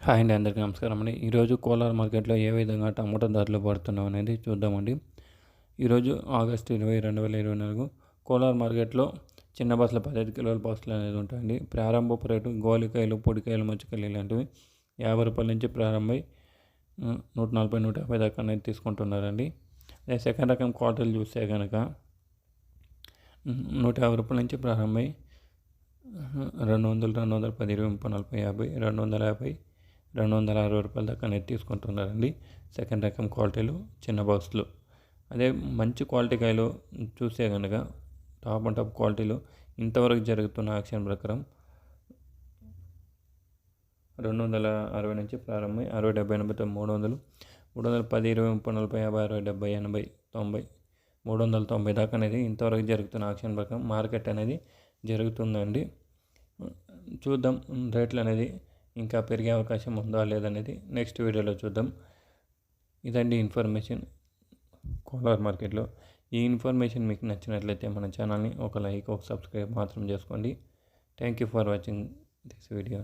Hi అండి, అందరికీ నమస్కారం అండి. ఈరోజు కోలార్ మార్కెట్లో ఏ విధంగా టమాటా ధరలు పడుతున్నాం అనేది చూద్దామండి. ఈరోజు ఆగస్టు 20, 2024 కోలార్ మార్కెట్లో చిన్న బస్సులు 15 కిలోల బస్సులు అనేది ఉంటాయండి. ప్రారంభపు రేటు గోలికాయలు, పొడికాయలు, మచ్చికాయలు ఇలాంటివి రూ. 50 నుంచి ప్రారంభమై 140, 150 దాకా అనేది తీసుకుంటున్నారండి. అదే సెకండ్ రకం క్వాలిటీలు చూస్తే కనుక రూ. 150 నుంచి ప్రారంభమై 200, 210, 20, 30, 40, 50, 250, 260 దాకా అనేది తీసుకుంటున్నారండి. సెకండ్ రకం క్వాలిటీలు చిన్న బాక్స్లు. అదే మంచి క్వాలిటీ కాయలు చూస్తే కనుక టాప్ అండ్ టాప్ క్వాలిటీలు ఇంతవరకు జరుగుతున్న యాక్షన్ ప్రకారం 260 నుంచి ప్రారంభమై 60, 70, 80, 300, 310, 20, 30, 40, 50, 60, 70, 90, 390 దాకా అనేది ఇంతవరకు జరుగుతున్న యాక్షన్ ప్రకారం మార్కెట్ అనేది జరుగుతుందండి. చూద్దాం రేట్లు అనేది ఇంకా పెరిగే అవకాశం ఉందా లేదనేది నెక్స్ట్ వీడియోలో చూద్దాం. ఇదండి ఇన్ఫర్మేషన్ కోలార్ మార్కెట్లో. ఈ ఇన్ఫర్మేషన్ మీకు నచ్చినట్లయితే మన ఛానల్ని ఒక లైక్, ఒక సబ్స్క్రైబ్ మాత్రం చేసుకోండి. Thank you for watching this video.